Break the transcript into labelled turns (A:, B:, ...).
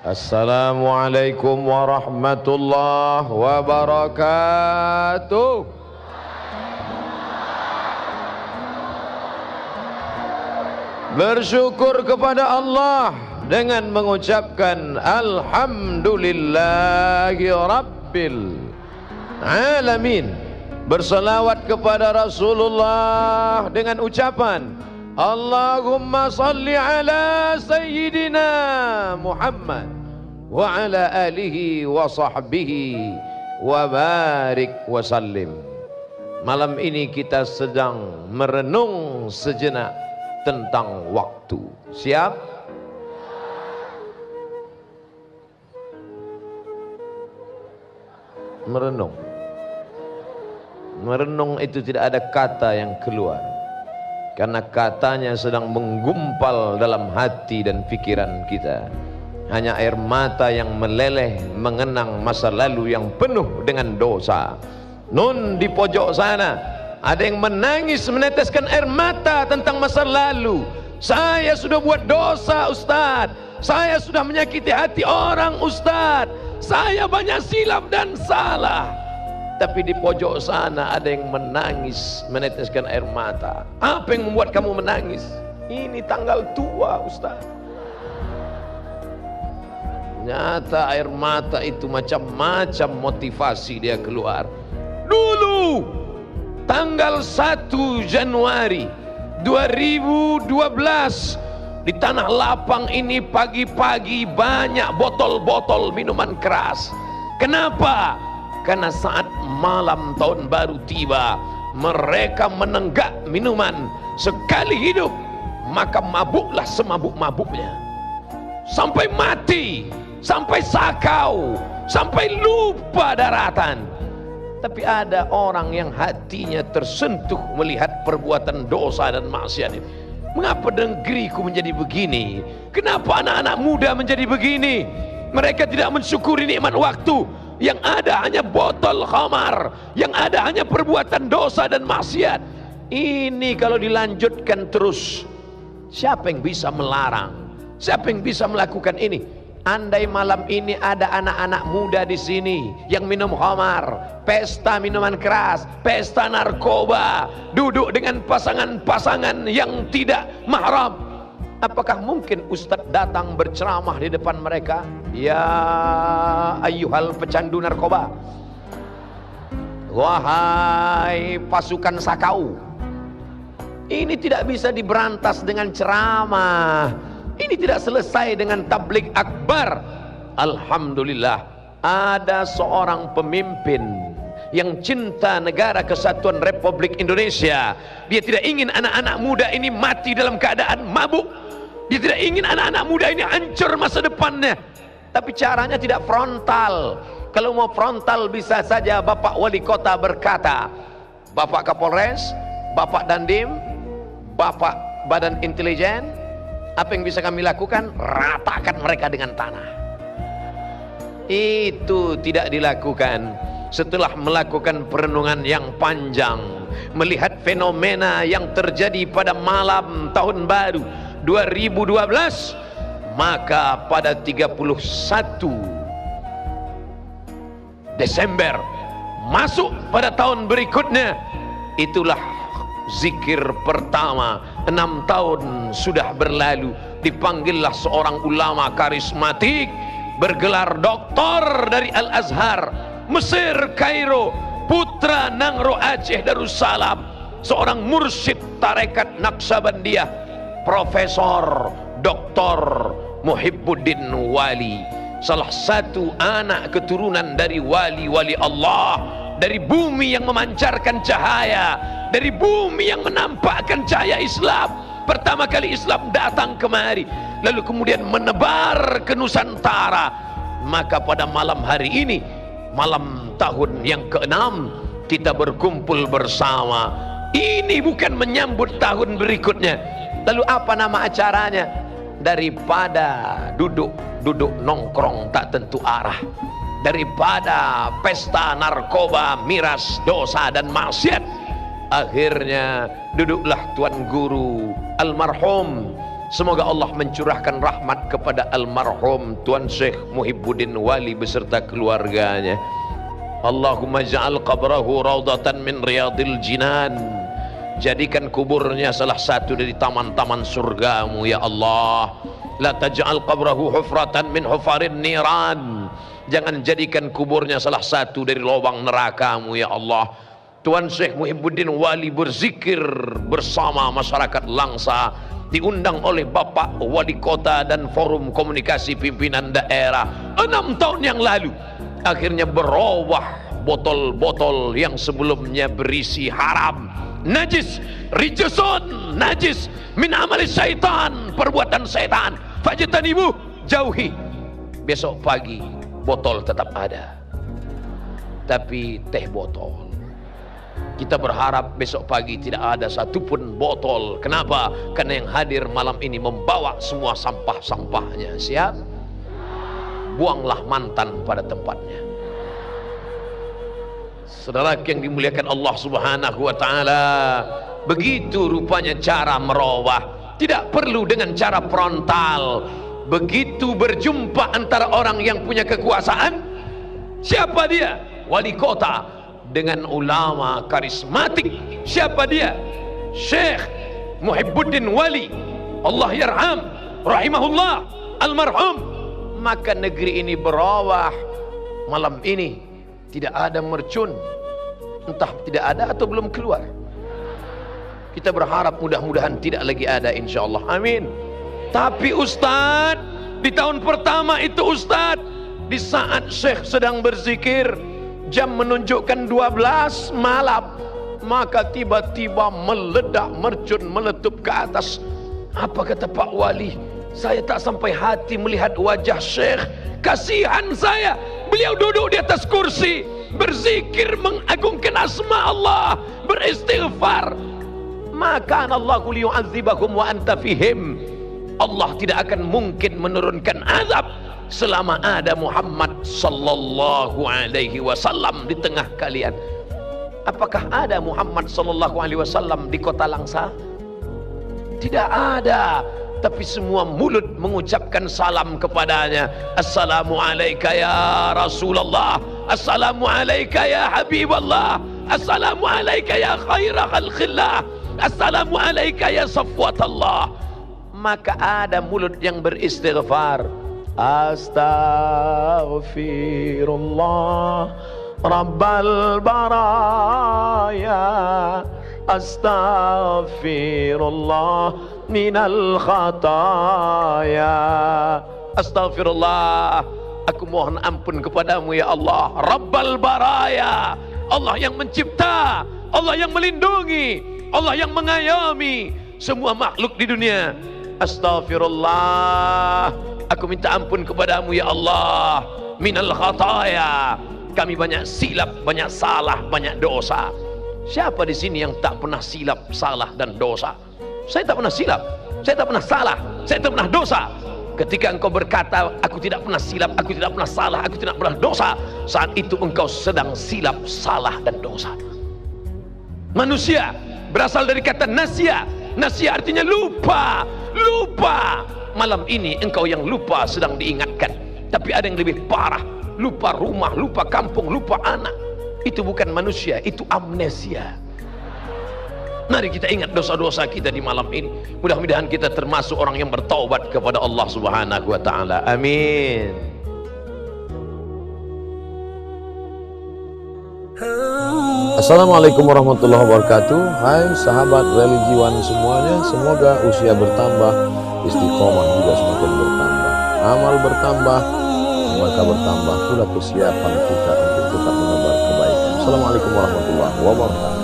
A: Assalamualaikum warahmatullahi wabarakatuh. Bersyukur kepada Allah dengan mengucapkan Alhamdulillahi Rabbil Alamin. Berselawat kepada Rasulullah dengan ucapan Allahumma salli ala Sayyidina Muhammad wa ala alihi wa sahbihi wa barik wa sallim. Malam ini kita sedang merenung sejenak tentang waktu. Siap? Merenung. Merenung itu tidak ada kata yang keluar, karena katanya sedang menggumpal dalam hati dan pikiran kita. Hanya air mata yang meleleh mengenang masa lalu yang penuh dengan dosa. Nun di pojok sana ada yang menangis meneteskan air mata tentang masa lalu. Saya sudah buat dosa Ustaz, saya sudah menyakiti hati orang Ustaz, saya banyak silap dan salah. Tapi di pojok sana ada yang menangis meneteskan air mata. Apa yang membuat kamu menangis? Ini tanggal tua Ustaz. Nyata air mata itu macam-macam motivasi dia keluar. Dulu tanggal 1 Januari 2012 di Tanah Lapang ini pagi-pagi banyak botol-botol minuman keras. Kenapa? Karena saat malam tahun baru tiba, mereka menenggak minuman sekali hidup, maka mabuklah semabuk-mabuknya sampai mati, sampai sakau, sampai lupa daratan. Tapi ada orang yang hatinya tersentuh melihat perbuatan dosa dan maksiat ini. Mengapa negeriku menjadi begini? Kenapa anak-anak muda menjadi begini? Mereka tidak mensyukuri nikmat waktu. Yang ada hanya botol khamar, yang ada hanya perbuatan dosa dan maksiat. Ini kalau dilanjutkan terus, siapa yang bisa melarang? Siapa yang bisa melakukan ini? Andai malam ini ada anak-anak muda di sini yang minum khamar, pesta minuman keras, pesta narkoba, duduk dengan pasangan-pasangan yang tidak mahram, apakah mungkin Ustadz datang berceramah di depan mereka? Ya ayyuhal pecandu narkoba, wahai pasukan sakau. Ini tidak bisa diberantas dengan ceramah. Ini tidak selesai dengan tablik akbar. Alhamdulillah ada seorang pemimpin yang cinta negara kesatuan Republik Indonesia. Dia tidak ingin anak-anak muda ini mati dalam keadaan mabuk. Dia tidak ingin anak-anak muda ini hancur masa depannya. Tapi caranya tidak frontal. Kalau mau frontal bisa saja Bapak Wali Kota berkata, Bapak Kapolres, Bapak Dandim, Bapak Badan Intelijen, apa yang bisa kami lakukan? Ratakan mereka dengan tanah. Itu tidak dilakukan. Setelah melakukan perenungan yang panjang, melihat fenomena yang terjadi pada malam tahun baru 2012, maka pada 31 Desember masuk pada tahun berikutnya, itulah zikir pertama. 6 tahun sudah berlalu, dipanggillah seorang ulama karismatik bergelar doktor dari Al-Azhar Mesir Kairo, putra Nangro Aceh Darussalam, seorang mursyid tarekat Naqsabandiyah, Profesor Dr. Muhibbuddin Wali, salah satu anak keturunan dari wali-wali Allah, dari bumi yang memancarkan cahaya, dari bumi yang menampakkan cahaya Islam. Pertama kali Islam datang kemari, lalu kemudian menebar ke Nusantara. Maka pada malam hari ini, malam tahun yang ke-6, kita berkumpul bersama. Ini bukan menyambut tahun berikutnya. Lalu apa nama acaranya? Daripada duduk nongkrong tak tentu arah, daripada pesta narkoba, miras, dosa dan maksiat, akhirnya duduklah Tuan Guru almarhum Semoga Allah mencurahkan rahmat kepada almarhum Tuan Syekh Muhibbuddin Wali beserta keluarganya. Allahumma ja'al qabrahu raudatan min riyadil jinan. Jadikan kuburnya salah satu dari taman-taman surgamu ya Allah. La taj'al qabrahu hufratan min hufarin niran. Jangan jadikan kuburnya salah satu dari lubang nerakamu ya Allah. Tuan Syekh Muhibbuddin Wali berzikir bersama masyarakat Langsa, diundang oleh Bapak Wali Kota dan Forum Komunikasi Pimpinan Daerah 6 tahun yang lalu. Akhirnya berubah botol-botol yang sebelumnya berisi haram, najis, rijusun, najis, min amali syaitan, perbuatan syaitan, fajtanibuh, jauhi. Besok pagi botol tetap ada, tapi teh botol. Kita berharap besok pagi tidak ada satupun botol. Kenapa? Karena yang hadir malam ini membawa semua sampah-sampahnya. Siap? Buanglah mantan pada tempatnya. Saudara yang dimuliakan Allah Subhanahu wa taala, begitu rupanya cara merubah. Tidak perlu dengan cara frontal. Begitu berjumpa antara orang yang punya kekuasaan, siapa dia? Wali kota. Dengan ulama karismatik, siapa dia? Syekh Muhibbuddin Wali, Allah yarham, rahimahullah, almarhum. Maka negeri ini berubah. Malam ini tidak ada mercun, entah tidak ada atau belum keluar. Kita berharap mudah-mudahan tidak lagi ada, insyaallah, amin. Tapi Ustadz, di tahun pertama itu Ustadz, di saat Syekh sedang berzikir, jam menunjukkan 12 malam, maka tiba-tiba meledak mercun meletup ke atas. Apa kata Pak Wali? Saya tak sampai hati melihat wajah Syekh. Kasihan saya. Beliau duduk di atas kursi, berzikir mengagungkan asma Allah, beristighfar. Maka Allahu liyu'adzibakum wa anta fihim. Allah tidak akan mungkin menurunkan azab selama ada Muhammad sallallahu alaihi wasallam di tengah kalian. Apakah ada Muhammad sallallahu alaihi wasallam di kota Langsa? Tidak ada. Tapi semua mulut mengucapkan salam kepadanya. Assalamu alayka ya Rasulullah, assalamu alayka ya Habiballah, assalamu alayka ya khaira khalqillah, assalamu alayka ya safwatallah. Maka ada mulut yang beristighfar. Astaghfirullah Rabbal baraya, astaghfirullah minal khataya. Astaghfirullah, aku mohon ampun kepadamu ya Allah. Rabbal baraya, Allah yang mencipta, Allah yang melindungi, Allah yang mengayomi semua makhluk di dunia. Astaghfirullah, aku minta ampun kepadamu ya Allah. Minal khataya, kami banyak silap, banyak salah, banyak dosa. Siapa di sini yang tak pernah silap, salah dan dosa? Saya tak pernah silap, saya tak pernah salah, saya tak pernah dosa. Ketika engkau berkata aku tidak pernah silap, aku tidak pernah salah, aku tidak pernah dosa, saat itu engkau sedang silap, salah dan dosa. Manusia berasal dari kata nasya. Nasya artinya lupa. Lupa. Malam ini engkau yang lupa sedang diingatkan. Tapi ada yang lebih parah, lupa rumah, lupa kampung, lupa anak. Itu bukan manusia, itu amnesia. Mari kita ingat dosa-dosa kita di malam ini. Mudah-mudahan kita termasuk orang yang bertaubat kepada Allah Subhanahu wa taala. Amin.
B: Assalamualaikum warahmatullahi wabarakatuh. Hai sahabat religiwan semuanya, semoga usia bertambah, istiqomah juga semakin bertambah, amal bertambah, maka bertambah pula kesiapan kita untuk tetap menebar kebaikan. Assalamualaikum warahmatullahi wabarakatuh.